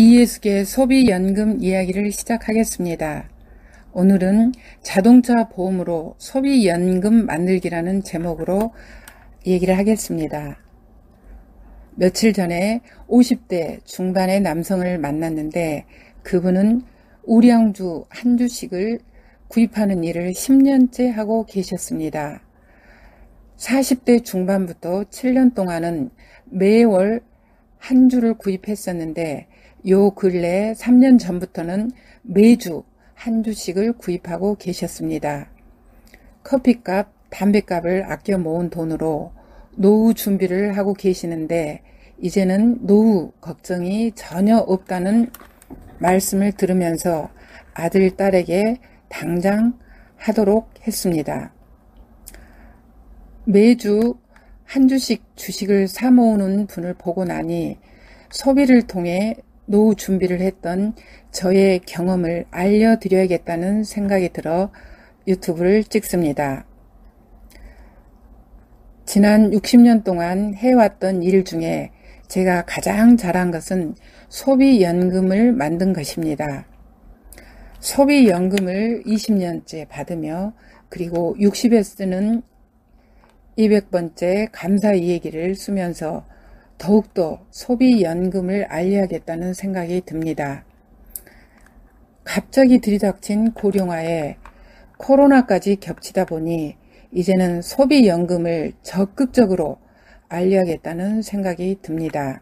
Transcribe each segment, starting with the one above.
이예숙의 소비연금 이야기를 시작하겠습니다. 오늘은 자동차 보험으로 소비연금 만들기라는 제목으로 얘기를 하겠습니다. 며칠 전에 50대 중반의 남성을 만났는데 그분은 우량주 한 주씩을 구입하는 일을 10년째 하고 계셨습니다. 40대 중반부터 7년 동안은 매월 한 주를 구입했었는데 요 근래 3년 전부터는 매주 한 주씩을 구입하고 계셨습니다. 커피값, 담배값을 아껴 모은 돈으로 노후 준비를 하고 계시는데 이제는 노후 걱정이 전혀 없다는 말씀을 들으면서 아들, 딸에게 당장 하도록 했습니다. 매주 한 주씩 주식을 사 모으는 분을 보고 나니 소비를 통해 노후 준비를 했던 저의 경험을 알려드려야겠다는 생각이 들어 유튜브를 찍습니다. 지난 60년 동안 해왔던 일 중에 제가 가장 잘한 것은 소비연금을 만든 것입니다. 소비연금을 20년째 받으며 그리고 60에 쓰는 200번째 감사 이야기를 쓰면서 더욱더 소비연금을 알려야겠다는 생각이 듭니다. 갑자기 들이닥친 고령화에 코로나까지 겹치다 보니 이제는 소비연금을 적극적으로 알려야겠다는 생각이 듭니다.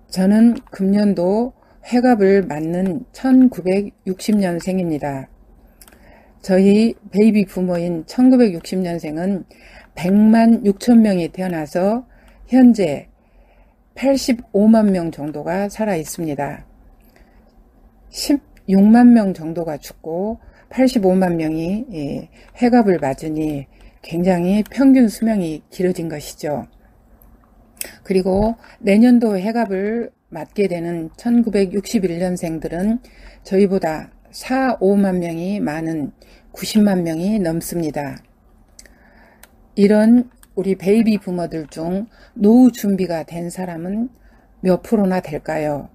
저는 금년도 회갑을 맞는 1960년생입니다. 저희 베이비 부모인 1960년생은 100만 6천 명이 태어나서 현재 85만 명 정도가 살아 있습니다. 16만 명 정도가 죽고 85만 명이 회갑을 맞으니 굉장히 평균 수명이 길어진 것이죠. 그리고 내년도 회갑을 맞게 되는 1961년생들은 저희보다 4, 5만 명이 많은 90만 명이 넘습니다. 이런 우리 베이비 부모들 중 노후 준비가 된 사람은 몇 프로나 될까요?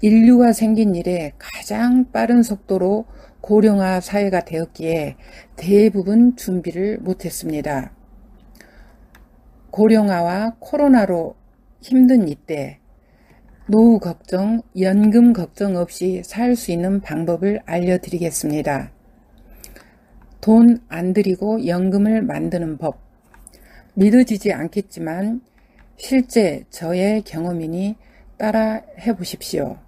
인류가 생긴 이래 가장 빠른 속도로 고령화 사회가 되었기에 대부분 준비를 못했습니다. 고령화와 코로나로 힘든 이때 노후 걱정, 연금 걱정 없이 살 수 있는 방법을 알려드리겠습니다. 돈 안 들이고 연금을 만드는 법. 믿어지지 않겠지만 실제 저의 경험이니 따라 해보십시오.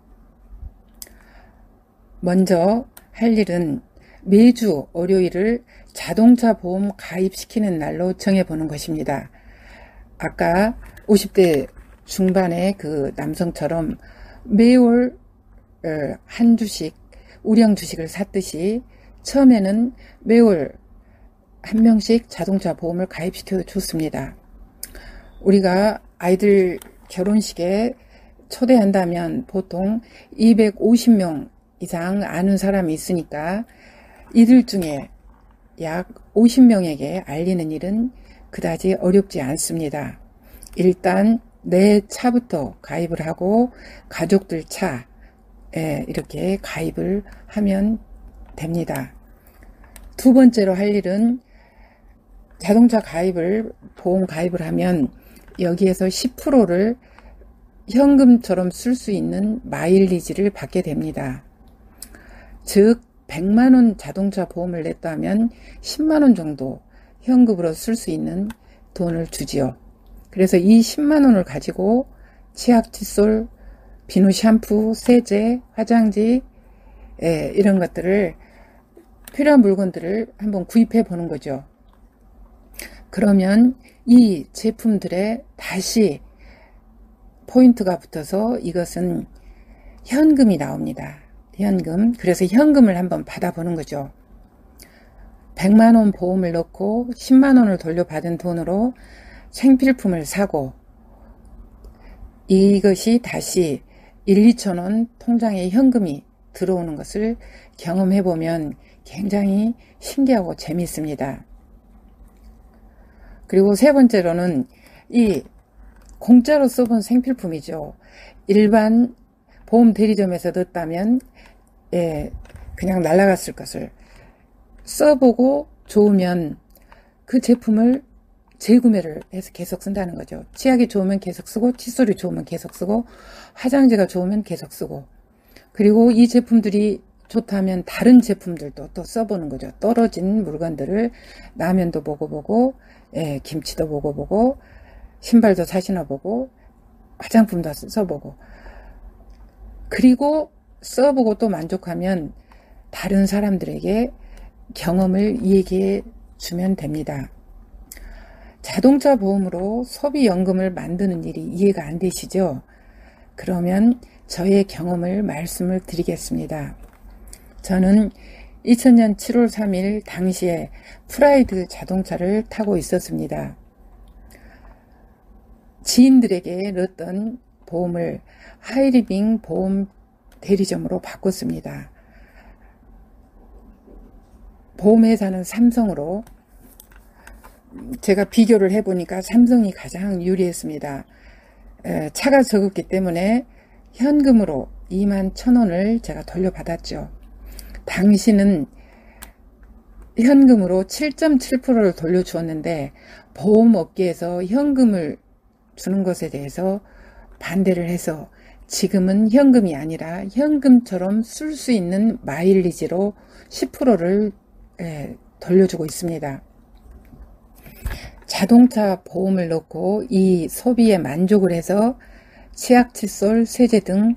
먼저 할 일은 매주 월요일을 자동차 보험 가입시키는 날로 정해보는 것입니다. 아까 50대 중반의 그 남성처럼 매월 한 주씩 우량 주식을 샀듯이 처음에는 매월 한 명씩 자동차 보험을 가입시켜도 좋습니다. 우리가 아이들 결혼식에 초대한다면 보통 250명 이상 아는 사람이 있으니까 이들 중에 약 50명에게 알리는 일은 그다지 어렵지 않습니다. 일단 내 차부터 가입을 하고 가족들 차에 이렇게 가입을 하면 됩니다. 두 번째로 할 일은 자동차 보험 가입을 하면 여기에서 10%를 현금처럼 쓸 수 있는 마일리지를 받게 됩니다. 즉 100만원 자동차 보험을 냈다면 10만원 정도 현금으로 쓸 수 있는 돈을 주지요. 그래서 이 10만원을 가지고 치약, 칫솔, 비누, 샴푸, 세제, 화장지 이런 것들을 필요한 물건들을 한번 구입해 보는 거죠. 그러면 이 제품들에 다시 포인트가 붙어서 이것은 현금이 나옵니다. 현금. 그래서 현금을 한번 받아보는 거죠. 100만원 보험을 넣고 10만원을 돌려받은 돈으로 생필품을 사고 이것이 다시 1, 2천원 통장에 현금이 들어오는 것을 경험해보면 굉장히 신기하고 재미있습니다. 그리고 세 번째로는 이 공짜로 써본 생필품이죠. 일반 보험 대리점에서 넣었다면 그냥 날아갔을 것을 써보고 좋으면 그 제품을 재구매를 해서 계속 쓴다는 거죠. 치약이 좋으면 계속 쓰고, 칫솔이 좋으면 계속 쓰고, 화장지가 좋으면 계속 쓰고, 그리고 이 제품들이 좋다면 다른 제품들도 또 써보는 거죠. 떨어진 물건들을 라면도 보고 김치도 보고 신발도 사신어보고 화장품도 써보고, 그리고 써보고 또 만족하면 다른 사람들에게 경험을 얘기해 주면 됩니다. 자동차 보험으로 소비연금을 만드는 일이 이해가 안 되시죠? 그러면 저의 경험을 말씀을 드리겠습니다. 저는 2000년 7월 3일 당시에 프라이드 자동차를 타고 있었습니다. 지인들에게 넣었던 보험을 하이리빙 보험 대리점으로 바꿨습니다. 보험회사는 삼성으로, 제가 비교를 해보니까 삼성이 가장 유리했습니다. 차가 적었기 때문에 현금으로 21,000원을 제가 돌려받았죠. 당시는 현금으로 7.7%를 돌려주었는데 보험업계에서 현금을 주는 것에 대해서 반대를 해서 지금은 현금이 아니라 현금처럼 쓸 수 있는 마일리지로 10%를 돌려주고 있습니다. 자동차 보험을 넣고 이 소비에 만족을 해서 치약, 칫솔, 세제 등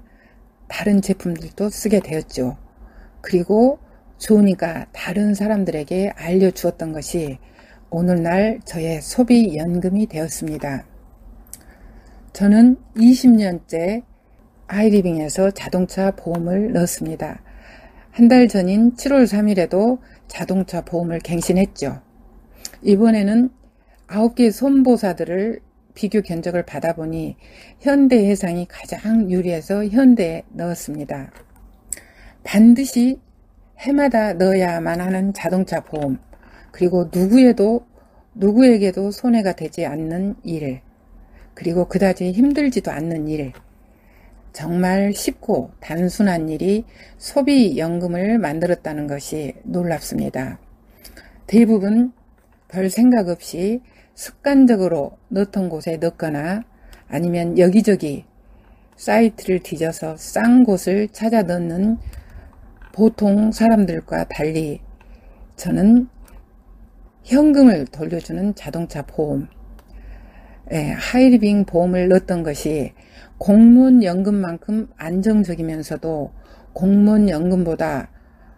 다른 제품들도 쓰게 되었죠. 그리고 좋으니까 다른 사람들에게 알려주었던 것이 오늘날 저의 소비연금이 되었습니다. 저는 20년째 하이리빙에서 자동차 보험을 넣었습니다. 한 달 전인 7월 3일에도 자동차 보험을 갱신했죠. 이번에는 9개 손보사들을 비교 견적을 받아보니 현대해상이 가장 유리해서 현대에 넣었습니다. 반드시 해마다 넣어야만 하는 자동차 보험, 그리고 누구에게도 손해가 되지 않는 일, 그리고 그다지 힘들지도 않는 일, 정말 쉽고 단순한 일이 소비연금을 만들었다는 것이 놀랍습니다. 대부분 별 생각 없이 습관적으로 넣던 곳에 넣거나 아니면 여기저기 사이트를 뒤져서 싼 곳을 찾아 넣는 보통 사람들과 달리 저는 현금을 돌려주는 자동차 보험, 하이리빙 보험을 넣었던 것이 공무원 연금만큼 안정적이면서도 공무원 연금보다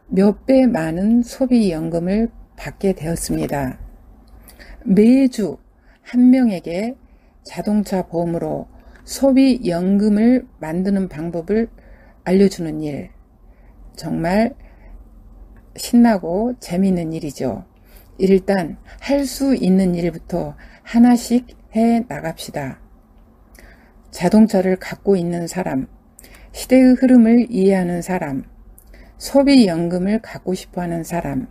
몇 배 많은 소비연금을 받게 되었습니다. 매주 한 명에게 자동차 보험으로 소비연금을 만드는 방법을 알려주는 일, 정말 신나고 재미있는 일이죠. 일단 할 수 있는 일부터 하나씩 해 나갑시다. 자동차를 갖고 있는 사람, 시대의 흐름을 이해하는 사람, 소비연금을 갖고 싶어하는 사람,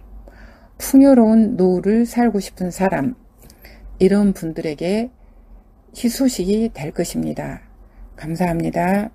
풍요로운 노후를 살고 싶은 사람, 이런 분들에게 희소식이 될 것입니다. 감사합니다.